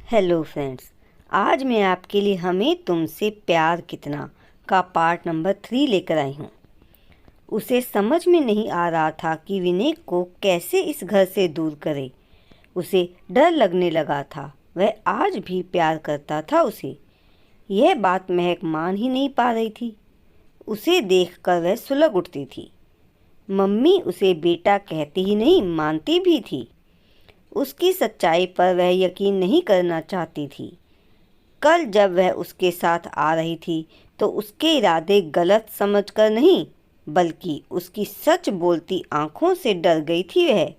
Hello friends. आज मैं आपके लिए हमें तुमसे प्यार कितना का पार्ट नंबर 3 लेकर आई हूँ। उसे समझ में नहीं आ रहा था कि विनय को कैसे इस घर से दूर करे। उसे डर लगने लगा था। वह आज भी प्यार करता था उसे। यह बात महक मान ही नहीं पा रही थी। उसे देखकर वह सुलग उठती थी। मम्मी उसे बेटा कहती ही नहीं, मानती भी थी। उसकी सच्चाई पर वह यकीन नहीं करना चाहती थी। कल जब वह उसके साथ आ रही थी तो उसके इरादे गलत समझकर नहीं, बल्कि उसकी सच बोलती आंखों से डर गई थी। वह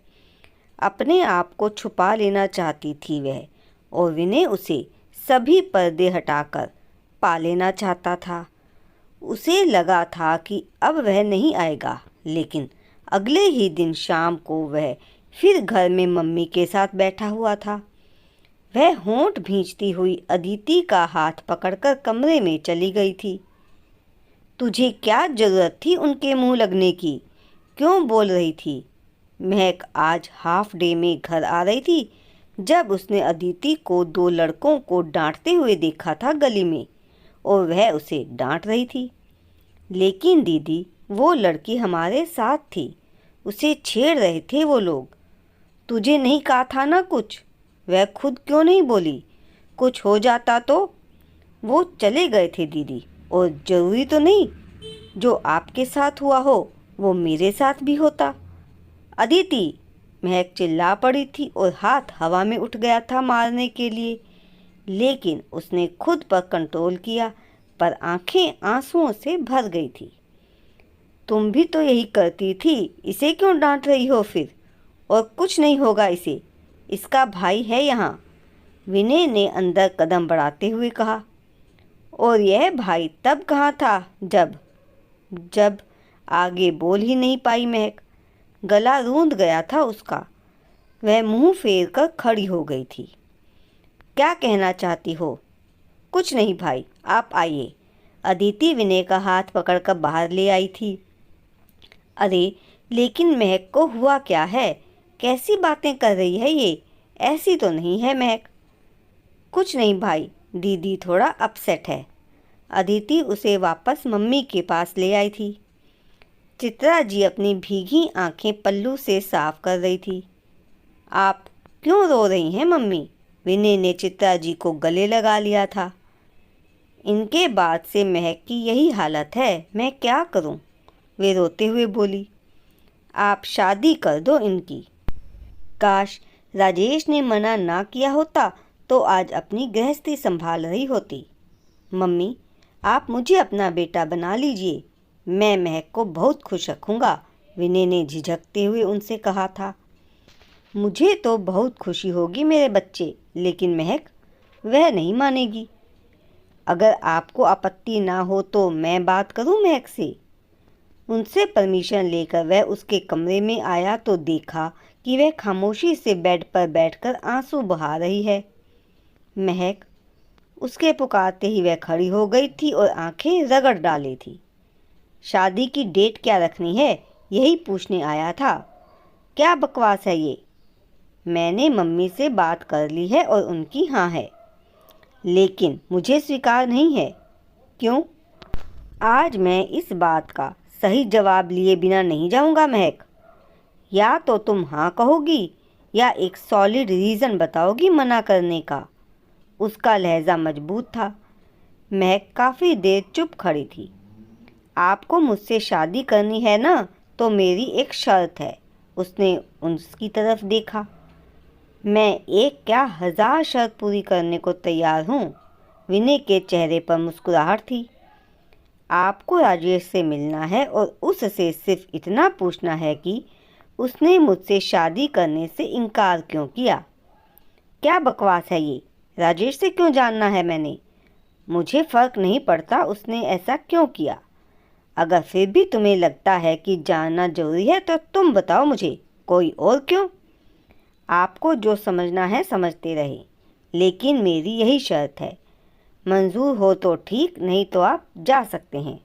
अपने आप को छुपा लेना चाहती थी वह, और विनय उसे सभी पर्दे हटाकर पा लेना चाहता था। उसे लगा था कि अब वह नहीं आएगा, लेकिन अगले ही दिन शाम को वह फिर घर में मम्मी के साथ बैठा हुआ था। वह होंठ भींचती हुई अदिति का हाथ पकड़कर कमरे में चली गई थी। तुझे क्या जरूरत थी उनके मुंह लगने की? क्यों बोल रही थी? महक आज हाफ डे में घर आ रही थी जब उसने अदिति को 2 लड़कों को डांटते हुए देखा था गली में, और वह उसे डांट रही थी। लेकिन दीदी, वो लड़की हमारे साथ थी, उसे छेड़ रहे थे वो लोग। तुझे नहीं कहा था ना कुछ? वह खुद क्यों नहीं बोली? कुछ हो जाता तो? वो चले गए थे दीदी, और ज़रूरी तो नहीं जो आपके साथ हुआ हो वो मेरे साथ भी होता। अदिति, महक चिल्ला पड़ी थी और हाथ हवा में उठ गया था मारने के लिए, लेकिन उसने खुद पर कंट्रोल किया, पर आंखें आंसुओं से भर गई थी। तुम भी तो यही करती थी, इसे क्यों डांट रही हो फिर? और कुछ नहीं होगा इसे, इसका भाई है यहाँ, विनय ने अंदर कदम बढ़ाते हुए कहा। और यह भाई तब कहाँ था जब जब आगे बोल ही नहीं पाई महक। गला रूंध गया था उसका। वह मुंह फेर कर खड़ी हो गई थी। क्या कहना चाहती हो? कुछ नहीं भाई, आप आइए। अदिति विनय का हाथ पकड़कर बाहर ले आई थी। अरे लेकिन महक को हुआ क्या है? कैसी बातें कर रही है ये? ऐसी तो नहीं है महक। कुछ नहीं भाई, दीदी थोड़ा अपसेट है। अदिति उसे वापस मम्मी के पास ले आई थी। चित्रा जी अपनी भीगी आंखें पल्लू से साफ कर रही थी। आप क्यों रो रही हैं मम्मी? विनय ने चित्रा जी को गले लगा लिया था। इनके बाद से महक की यही हालत है, मैं क्या करूं? वे रोते हुए बोली। आप शादी कर दो इनकी। काश राजेश ने मना ना किया होता तो आज अपनी गृहस्थी संभाल रही होती। मम्मी, आप मुझे अपना बेटा बना लीजिए, मैं महक को बहुत खुश रखूँगा, विनय ने झिझकते हुए उनसे कहा था। मुझे तो बहुत खुशी होगी मेरे बच्चे, लेकिन महक, वह नहीं मानेगी। अगर आपको आपत्ति ना हो तो मैं बात करूं महक से। उनसे परमिशन लेकर वह उसके कमरे में आया तो देखा कि वह खामोशी से बेड पर बैठकर आंसू बहा रही है। महक, उसके पुकारते ही वह खड़ी हो गई थी और आंखें रगड़ डाली थी। शादी की डेट क्या रखनी है, यही पूछने आया था। क्या बकवास है ये? मैंने मम्मी से बात कर ली है और उनकी हाँ है, लेकिन मुझे स्वीकार नहीं है। क्यों? आज मैं इस बात का सही जवाब लिए बिना नहीं जाऊंगा महक। या तो तुम हाँ कहोगी या एक सॉलिड रीज़न बताओगी मना करने का। उसका लहजा मजबूत था। महक काफ़ी देर चुप खड़ी थी। आपको मुझसे शादी करनी है ना, तो मेरी एक शर्त है। उसने उसकी तरफ देखा। मैं एक क्या 1000 शर्त पूरी करने को तैयार हूँ। विनय के चेहरे पर मुस्कुराहट थी। आपको राजेश से मिलना है और उससे सिर्फ इतना पूछना है कि उसने मुझसे शादी करने से इनकार क्यों किया। क्या बकवास है ये? राजेश से क्यों जानना है मैंने? मुझे फ़र्क नहीं पड़ता उसने ऐसा क्यों किया। अगर फिर भी तुम्हें लगता है कि जानना ज़रूरी है तो तुम बताओ मुझे, कोई और क्यों? आपको जो समझना है समझते रहे, लेकिन मेरी यही शर्त है। मंजूर हो तो ठीक, नहीं तो आप जा सकते हैं।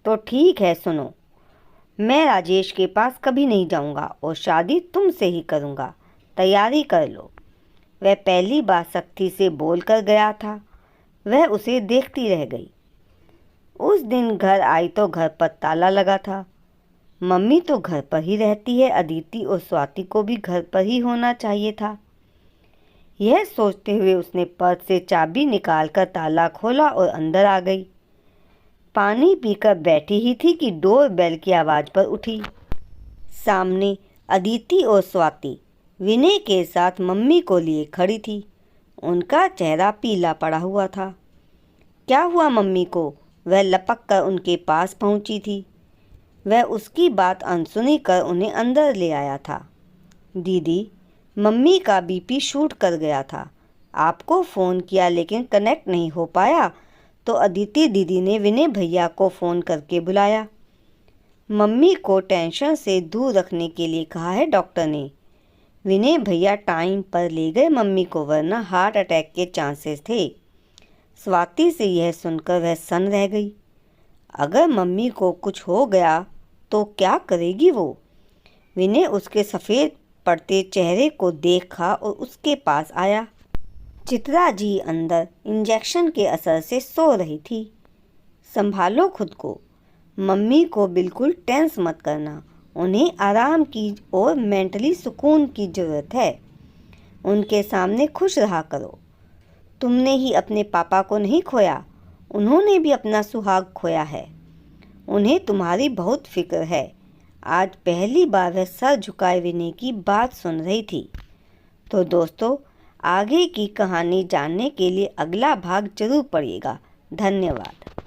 तो ठीक है, सुनो, मैं राजेश के पास कभी नहीं जाऊंगा और शादी तुमसे ही करूंगा। तैयारी कर लो। वह पहली बार सख्ती से बोल कर गया था। वह उसे देखती रह गई। उस दिन घर आई तो घर पर ताला लगा था। मम्मी तो घर पर ही रहती है, अदिति और स्वाति को भी घर पर ही होना चाहिए था। यह सोचते हुए उसने पर्स से चाबी निकालकर ताला खोला और अंदर आ गई। पानी पीकर बैठी ही थी कि डोर बेल की आवाज़ पर उठी। सामने अदिति और स्वाति विनय के साथ मम्मी को लिए खड़ी थी। उनका चेहरा पीला पड़ा हुआ था। क्या हुआ मम्मी को? वह लपक कर उनके पास पहुंची थी। वह उसकी बात अनसुनी कर उन्हें अंदर ले आया था। दीदी, मम्मी का बीपी शूट कर गया था। आपको फ़ोन किया लेकिन कनेक्ट नहीं हो पाया, तो अदिति दीदी ने विनय भैया को फ़ोन करके बुलाया। मम्मी को टेंशन से दूर रखने के लिए कहा है डॉक्टर ने। विनय भैया टाइम पर ले गए मम्मी को, वरना हार्ट अटैक के चांसेस थे। स्वाति से यह सुनकर वह सन रह गई। अगर मम्मी को कुछ हो गया तो क्या करेगी वो? विनय उसके सफ़ेद पड़ते चेहरे को देखा और उसके पास आया। चित्रा जी अंदर इंजेक्शन के असर से सो रही थी। संभालो खुद को। मम्मी को बिल्कुल टेंस मत करना। उन्हें आराम की और मेंटली सुकून की ज़रूरत है। उनके सामने खुश रहा करो। तुमने ही अपने पापा को नहीं खोया, उन्होंने भी अपना सुहाग खोया है। उन्हें तुम्हारी बहुत फिक्र है। आज पहली बार वह सर झुकाए विनय की बात सुन रही थी। तो दोस्तों, आगे की कहानी जानने के लिए अगला भाग जरूर पढ़िएगा। धन्यवाद।